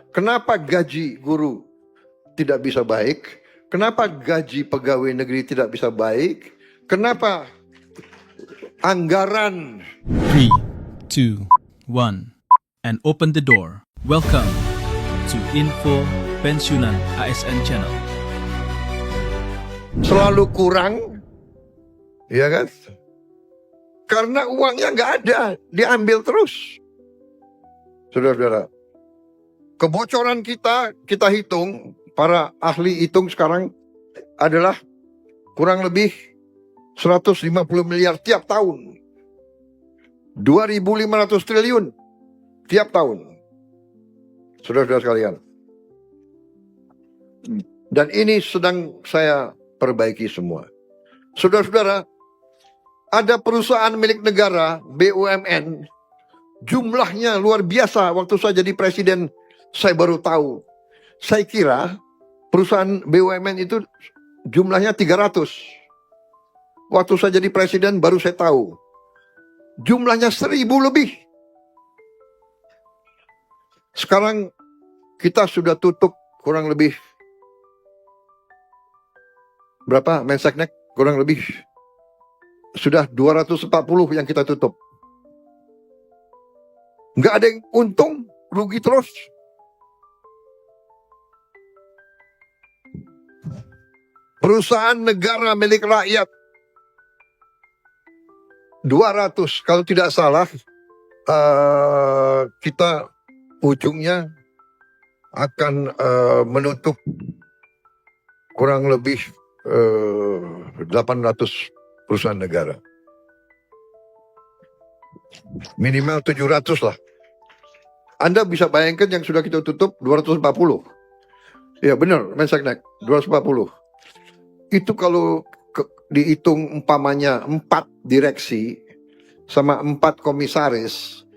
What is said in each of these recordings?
Kenapa gaji guru tidak bisa baik? Kenapa gaji pegawai negeri tidak bisa baik? Kenapa anggaran 3, 2, 1, and open the door. Welcome to Info Pensiunan ASN Channel. selalu kurang? Ya kan? Karena uangnya nggak ada, diambil terus. Saudara-saudara, kebocoran kita hitung, para ahli hitung sekarang adalah kurang lebih 150 miliar tiap tahun. 2.500 triliun tiap tahun. Saudara-saudara sekalian. Dan ini sedang saya perbaiki semua. Saudara-saudara, ada perusahaan milik negara, BUMN, jumlahnya luar biasa. Waktu saya jadi presiden, saya baru tahu. Saya kira perusahaan BUMN itu jumlahnya 300. Waktu saya jadi presiden, baru saya tahu. Jumlahnya 1.000 lebih. Sekarang kita sudah tutup kurang lebih berapa, Menseknek? Kurang lebih sudah 240 yang kita tutup. Nggak ada yang untung, rugi terus. Perusahaan negara milik rakyat 200, kalau tidak salah kita ujungnya akan menutup kurang lebih 800 perusahaan negara. Minimal 700 lah. Anda bisa bayangkan yang sudah kita tutup 240. Ya benar, Menseknek, 240. Itu kalau dihitung umpamanya 4 direksi sama 4 komisaris,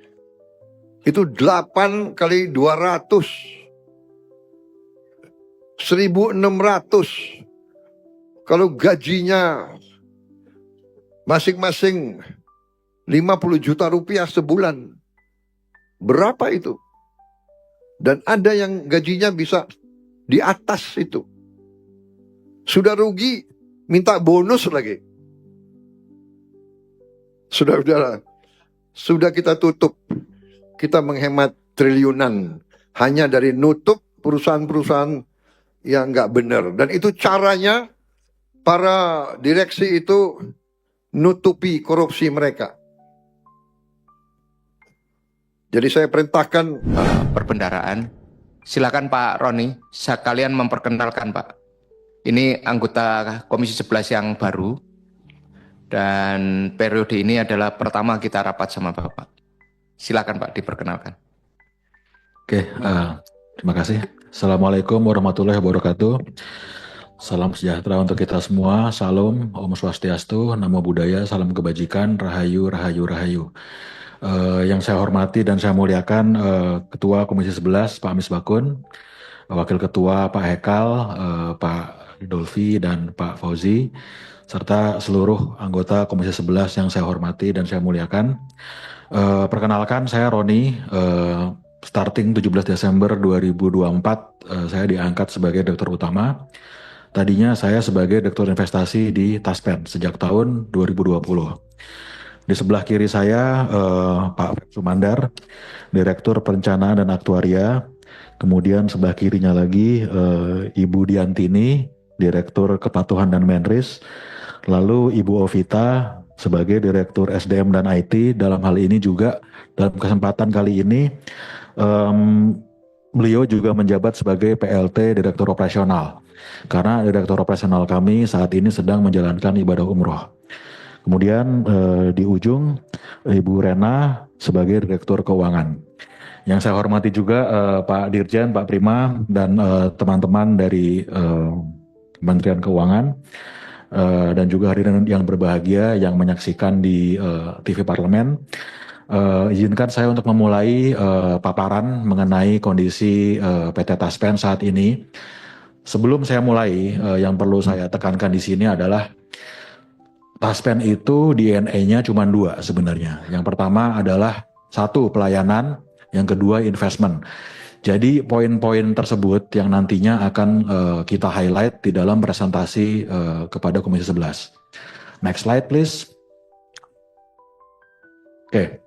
itu 8 kali 200. 1.600. Kalau gajinya masing-masing 50 juta rupiah sebulan, berapa itu? Dan ada yang gajinya bisa di atas itu. Sudah rugi, minta bonus lagi. Saudara-saudara, sudah kita tutup. Kita menghemat triliunan hanya dari nutup perusahaan-perusahaan yang nggak benar. Dan itu caranya para direksi itu nutupi korupsi mereka. Jadi saya perintahkan perbendaraan. Silakan Pak Roni, sekalian memperkenalkan Pak. Ini anggota Komisi 11 yang baru. Dan periode ini adalah pertama kita rapat sama Bapak. Silakan Pak, diperkenalkan. Oke, terima kasih. Assalamualaikum warahmatullahi wabarakatuh. Salam sejahtera untuk kita semua. Salam, Om Swastiastu, Namo Buddhaya, salam kebajikan, Rahayu, Rahayu, Rahayu. Yang saya hormati dan saya muliakan Ketua Komisi 11 Pak Misbakun, Wakil Ketua Pak Hekal, Pak Dolfi dan Pak Fauzi, serta seluruh anggota Komisi 11 yang saya hormati dan saya muliakan. Perkenalkan, saya Roni. Starting 17 Desember 2024, saya diangkat sebagai Direktur Utama. Tadinya saya sebagai Direktur Investasi di Taspen sejak tahun 2020. Di sebelah kiri saya Pak Sumandar, Direktur Perencanaan dan Aktuaria. Kemudian sebelah kirinya lagi Ibu Diantini, Direktur Kepatuhan dan Menris. Lalu Ibu Ovita sebagai Direktur SDM dan IT. Dalam hal ini juga dalam kesempatan kali ini beliau juga menjabat sebagai PLT Direktur Operasional. Karena Direktur Operasional kami saat ini sedang menjalankan ibadah umroh. Kemudian di ujung Ibu Rena sebagai Direktur Keuangan. Yang saya hormati juga Pak Dirjen, Pak Prima, dan teman-teman dari Kementerian Keuangan. Dan juga hadirin yang berbahagia yang menyaksikan di TV Parlemen. Izinkan saya untuk memulai paparan mengenai kondisi PT Taspen saat ini. Sebelum saya mulai, yang perlu saya tekankan di sini adalah Taspen itu DNA-nya cuma 2 sebenarnya. Yang pertama adalah 1 pelayanan, yang kedua investment. Jadi poin-poin tersebut yang nantinya akan kita highlight di dalam presentasi kepada Komisi 11. Next slide please. Oke.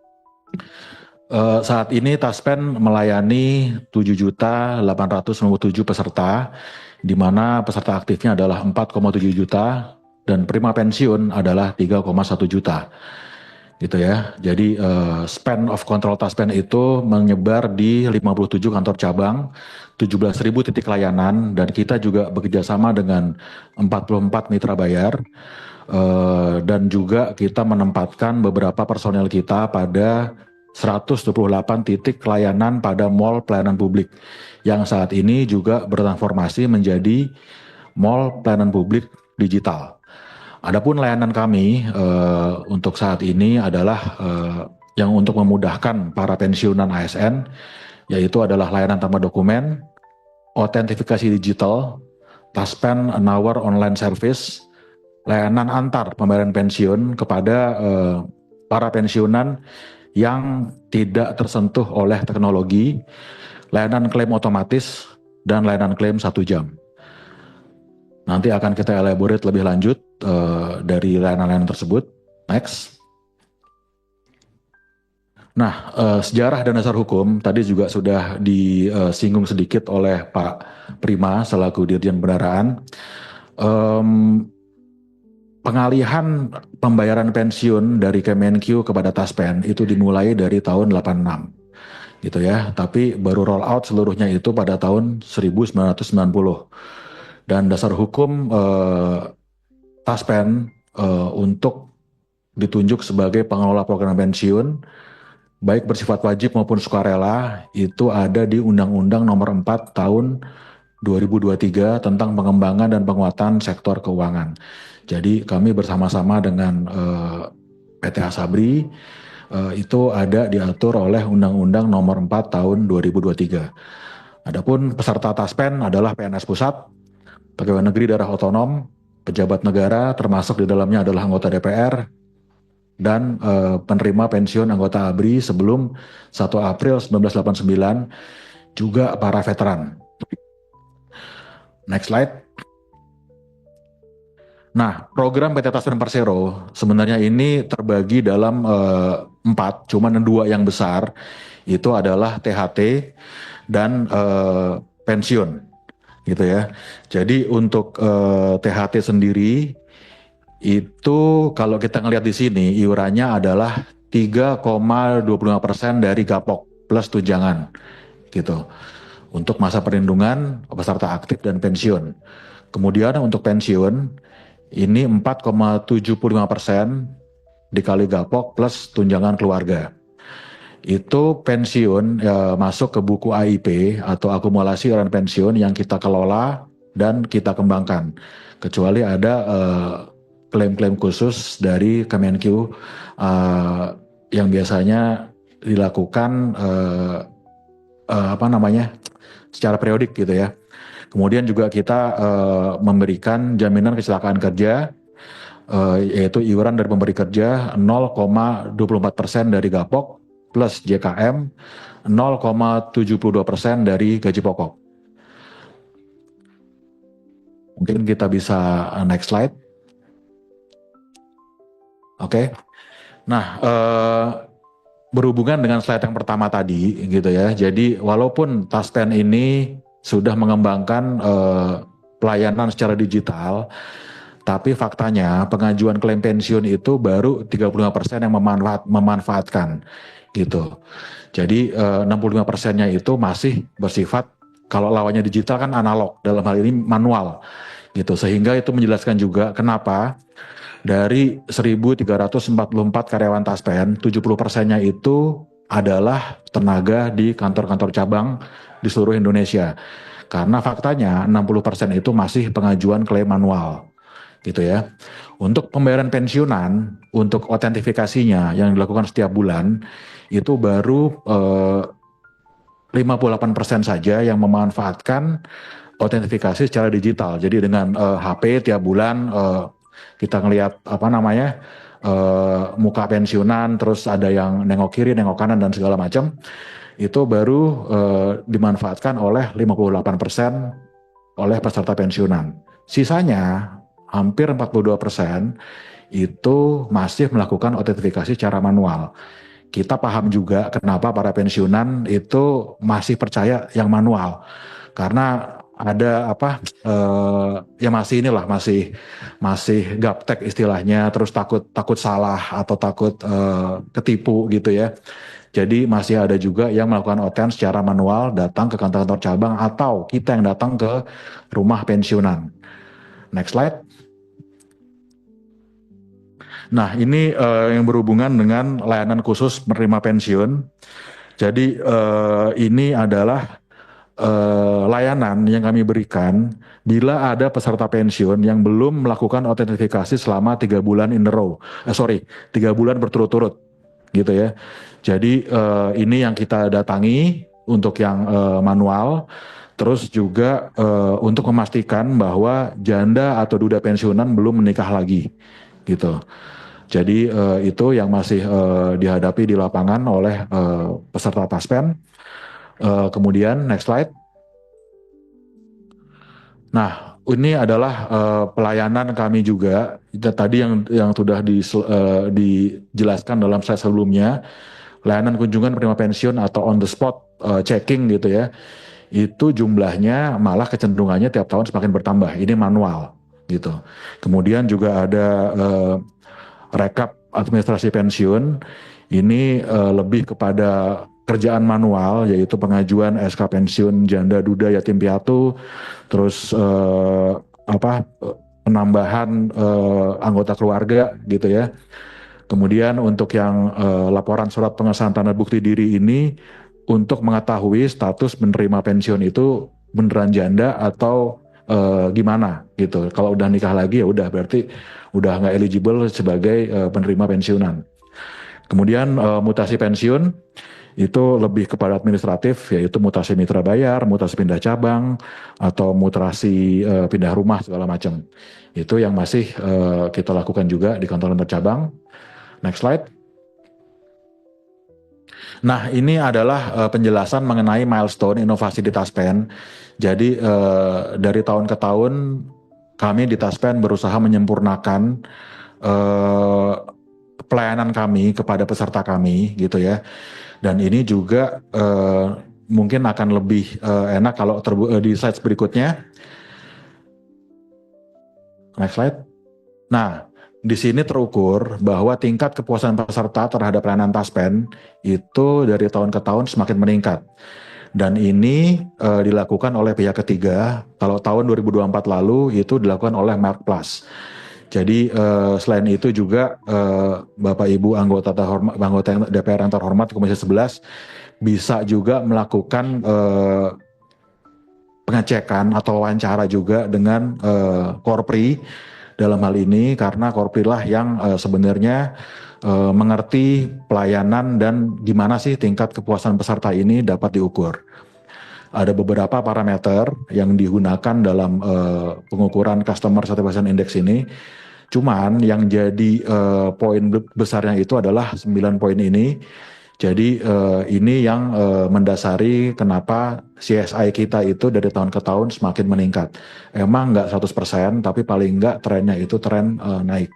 Saat ini Taspen melayani 7.897 peserta, di mana peserta aktifnya adalah 4,7 juta dan prima pensiun adalah 3,1 juta. Gitu ya. Jadi span of control Taspen itu menyebar di 57 kantor cabang, 17.000 titik layanan, dan kita juga bekerjasama dengan 44 mitra bayar, dan juga kita menempatkan beberapa personel kita pada 128 titik layanan pada mall pelayanan publik yang saat ini juga bertransformasi menjadi mall pelayanan publik digital. Adapun layanan kami untuk saat ini adalah yang untuk memudahkan para pensiunan ASN, yaitu adalah layanan tambah dokumen, autentifikasi digital, Taspen Hour online service, layanan antar pembayaran pensiun kepada para pensiunan yang tidak tersentuh oleh teknologi, layanan klaim otomatis, dan layanan klaim 1 jam. Nanti akan kita elaborate lebih lanjut dari layanan-layanan tersebut. Next. Nah, sejarah dan dasar hukum tadi juga sudah disinggung sedikit oleh Pak Prima selaku Dirjen Pembendaraan. Pengalihan pembayaran pensiun dari Kemenkyu kepada Taspen itu dimulai dari tahun 86 gitu ya, tapi baru roll out seluruhnya itu pada tahun 1990. Dan dasar hukum Taspen untuk ditunjuk sebagai pengelola program pensiun baik bersifat wajib maupun sukarela itu ada di Undang-Undang Nomor 4 Tahun 2023 tentang pengembangan dan penguatan sektor keuangan. Jadi kami bersama-sama dengan PT Asabri itu ada diatur oleh Undang-Undang Nomor 4 Tahun 2023. Adapun peserta Taspen adalah PNS Pusat, pegawai negeri daerah otonom, pejabat negara termasuk di dalamnya adalah anggota DPR, dan penerima pensiun anggota ABRI sebelum 1 April 1989, juga para veteran. Next slide. Nah, program PT Taspen Persero sebenarnya ini terbagi dalam 4, cuman 2 yang besar itu adalah THT dan pensiun, gitu ya. Jadi untuk THT sendiri itu kalau kita ngelihat di sini iurannya adalah 3,25% dari gapok plus tunjangan, gitu. Untuk masa perlindungan peserta aktif dan pensiun. Kemudian untuk pensiun ini 4,75% dikali gapok plus tunjangan keluarga. Itu pensiun masuk ke buku AIP atau akumulasi iuran pensiun yang kita kelola dan kita kembangkan. Kecuali ada klaim-klaim khusus dari Kemenkyu yang biasanya dilakukan secara periodik gitu ya. Kemudian juga kita memberikan jaminan kecelakaan kerja, yaitu iuran dari pemberi kerja 0,24% dari gapok plus JKM 0,72% dari gaji pokok. Mungkin kita bisa next slide. Oke. Nah, berhubungan dengan slide yang pertama tadi gitu ya. Jadi walaupun Taspen ini sudah mengembangkan pelayanan secara digital, tapi faktanya pengajuan klaim pensiun itu baru 35% yang memanfaatkan gitu. Jadi 65%-nya itu masih bersifat, kalau lawannya digital kan analog, dalam hal ini manual gitu. Sehingga itu menjelaskan juga kenapa dari 1.344 karyawan Taspen, 70%-nya itu adalah tenaga di kantor-kantor cabang di seluruh Indonesia. Karena faktanya 60% itu masih pengajuan klaim manual. Gitu ya. Untuk pembayaran pensiunan, untuk autentifikasinya yang dilakukan setiap bulan, itu baru 58% saja yang memanfaatkan autentifikasi secara digital. Jadi dengan HP tiap bulan kita ngelihat muka pensiunan, terus ada yang nengok kiri, nengok kanan dan segala macam. itu baru dimanfaatkan oleh 58% oleh peserta pensiunan. Sisanya hampir 42% itu masih melakukan autentifikasi secara manual. Kita paham juga kenapa para pensiunan itu masih percaya yang manual, karena ada ya masih inilah masih gaptek istilahnya, terus takut salah atau takut ketipu gitu ya. Jadi masih ada juga yang melakukan OTN secara manual, datang ke kantor-kantor cabang atau kita yang datang ke rumah pensiunan. Next slide. Nah, ini yang berhubungan dengan layanan khusus menerima pensiun. Jadi ini adalah layanan yang kami berikan bila ada peserta pensiun yang belum melakukan autentifikasi selama 3 bulan in a row. 3 bulan berturut-turut gitu ya. Jadi ini yang kita datangi untuk yang manual. Terus juga untuk memastikan bahwa janda atau duda pensiunan belum menikah lagi gitu. Jadi itu yang masih dihadapi di lapangan oleh peserta Taspen. Kemudian next slide. Nah, ini adalah pelayanan kami juga. Tadi yang sudah dijelaskan dalam slide sebelumnya, layanan kunjungan penerima pensiun atau on the spot checking gitu ya. Itu jumlahnya malah kecenderungannya tiap tahun semakin bertambah. Ini manual gitu. Kemudian juga ada rekap administrasi pensiun. Ini lebih kepada kerjaan manual, yaitu pengajuan SK pensiun janda duda yatim piatu, terus penambahan anggota keluarga gitu ya. Kemudian untuk yang laporan surat pengesahan tanda bukti diri ini untuk mengetahui status menerima pensiun itu beneran janda atau gimana gitu. Kalau udah nikah lagi ya udah berarti udah nggak eligible sebagai penerima pensiunan. Kemudian mutasi pensiun itu lebih kepada administratif, yaitu mutasi mitra bayar, mutasi pindah cabang, atau mutasi pindah rumah segala macam. Itu yang masih kita lakukan juga di kantor cabang. Next slide. Nah, ini adalah penjelasan mengenai milestone inovasi di Taspen. Jadi dari tahun ke tahun kami di Taspen berusaha menyempurnakan pelayanan kami kepada peserta kami gitu ya. Dan ini juga mungkin akan lebih enak kalau di slide berikutnya. Next slide. Nah, di sini terukur bahwa tingkat kepuasan peserta terhadap pelayanan Taspen itu dari tahun ke tahun semakin meningkat. Dan ini dilakukan oleh pihak ketiga. Kalau tahun 2024 lalu itu dilakukan oleh Merck Plus. Jadi selain itu juga Bapak Ibu anggota DPR yang terhormat Komisi 11 bisa juga melakukan pengecekan atau wawancara juga dengan Korpri dalam hal ini, karena Korpri lah yang sebenarnya mengerti pelayanan dan gimana sih tingkat kepuasan peserta ini dapat diukur. Ada beberapa parameter yang digunakan dalam pengukuran Customer Satisfaction Index ini. Cuman yang jadi poin besarnya itu adalah 9 poin ini. Jadi ini yang mendasari kenapa CSI kita itu dari tahun ke tahun semakin meningkat. Emang nggak 100%, tapi paling nggak trennya itu tren naik.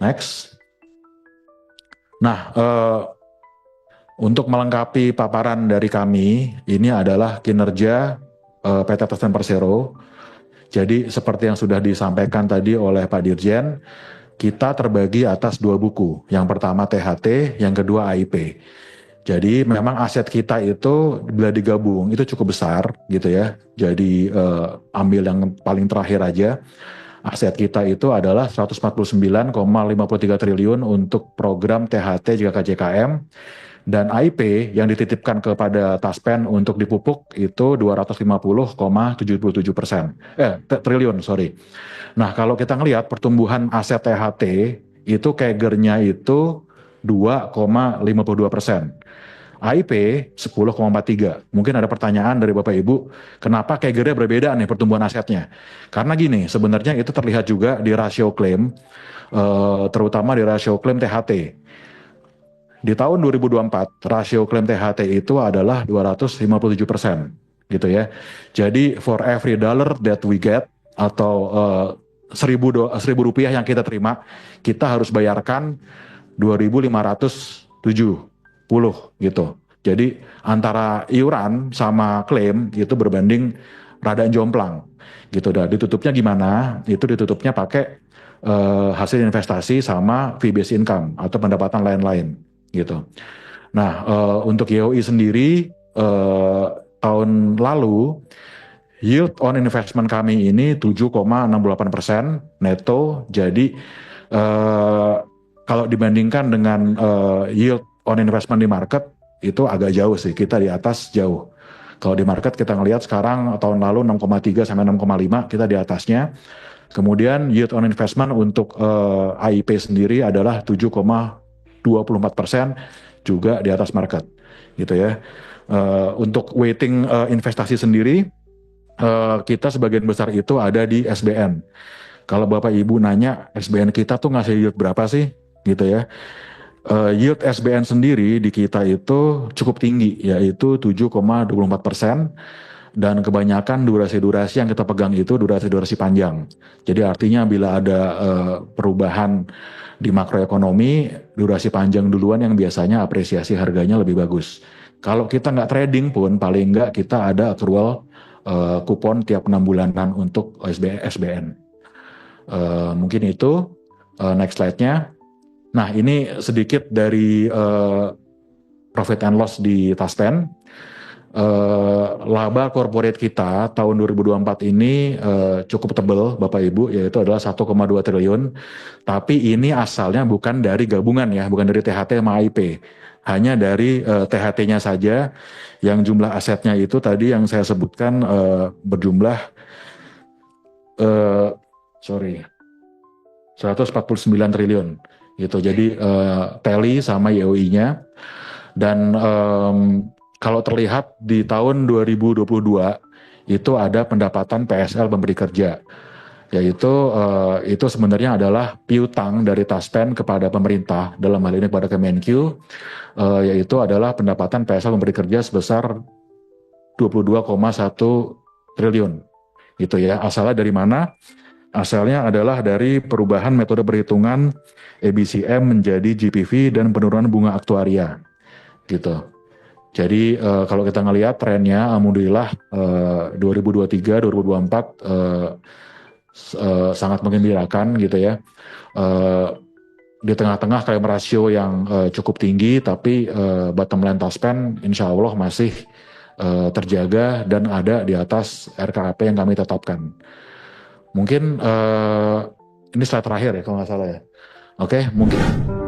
Next. Nah, untuk melengkapi paparan dari kami, ini adalah kinerja PT Taspen Persero. Jadi seperti yang sudah disampaikan tadi oleh Pak Dirjen, kita terbagi atas 2 buku. Yang pertama THT, yang kedua AIP. Jadi memang aset kita itu bila digabung itu cukup besar gitu ya. Jadi ambil yang paling terakhir aja. Aset kita itu adalah 149,53 triliun untuk program THT JKK-JKM. Dan AIP yang dititipkan kepada Taspen untuk dipupuk itu 250,77%. Triliun, sorry. Nah, kalau kita ngelihat pertumbuhan aset THT itu CAGR-nya itu 2,52%. AIP 10,43. Mungkin ada pertanyaan dari Bapak Ibu, kenapa CAGR-nya berbeda nih pertumbuhan asetnya? Karena gini, sebenarnya itu terlihat juga di rasio klaim, terutama di rasio klaim THT. Di tahun 2024 rasio klaim THT itu adalah 257% gitu ya. Jadi for every dollar that we get atau 1.000 rupiah yang kita terima, kita harus bayarkan 2.570 gitu. Jadi antara iuran sama klaim itu berbanding rada jomplang gitu. Dan ditutupnya gimana? Itu ditutupnya pakai hasil investasi sama fee-based income atau pendapatan lain-lain gitu. Nah, untuk YOI sendiri tahun lalu yield on investment kami ini 7,68% neto. Jadi kalau dibandingkan dengan yield on investment di market itu agak jauh sih, kita di atas jauh. Kalau di market kita ngelihat sekarang tahun lalu 6,3 sampai 6,5 kita di atasnya. Kemudian yield on investment untuk AIP sendiri adalah 7,24%, juga di atas market gitu ya. Untuk weighting investasi sendiri kita sebagian besar itu ada di SBN. Kalau Bapak Ibu nanya SBN kita tuh ngasih yield berapa sih gitu ya. Yield SBN sendiri di kita itu cukup tinggi, yaitu 7,24%. Dan kebanyakan durasi-durasi yang kita pegang itu durasi-durasi panjang. Jadi artinya bila ada perubahan di makroekonomi, durasi panjang duluan yang biasanya apresiasi harganya lebih bagus. Kalau kita nggak trading pun, paling nggak kita ada accrual kupon tiap 6 bulanan untuk SBN. Mungkin itu, next slide-nya. Nah, ini sedikit dari profit and loss di Taspen. Laba corporate kita tahun 2024 ini cukup tebal Bapak Ibu, yaitu adalah 1,2 triliun. Tapi ini asalnya bukan dari gabungan ya, bukan dari THT sama AIP. Hanya dari THT-nya saja, yang jumlah asetnya itu tadi yang saya sebutkan berjumlah 149 triliun gitu. Jadi tally sama YOI-nya. Dan kalau terlihat di tahun 2022 itu ada pendapatan PSL pemberi kerja, yaitu itu sebenarnya adalah piutang dari Taspen kepada pemerintah, dalam hal ini kepada Kemenq, yaitu adalah pendapatan PSL pemberi kerja sebesar 22,1 triliun gitu ya. Asalnya dari mana? Asalnya adalah dari perubahan metode perhitungan EBCM menjadi GPV dan penurunan bunga aktuaria gitu. Jadi kalau kita ngelihat trennya, alhamdulillah 2023-2024 sangat menggembirakan gitu ya. Di tengah-tengah klaim rasio yang cukup tinggi, tapi bottom line Taspen insya Allah masih terjaga dan ada di atas RKAP yang kami tetapkan. Mungkin ini slide terakhir ya kalau nggak salah ya. Oke, mungkin.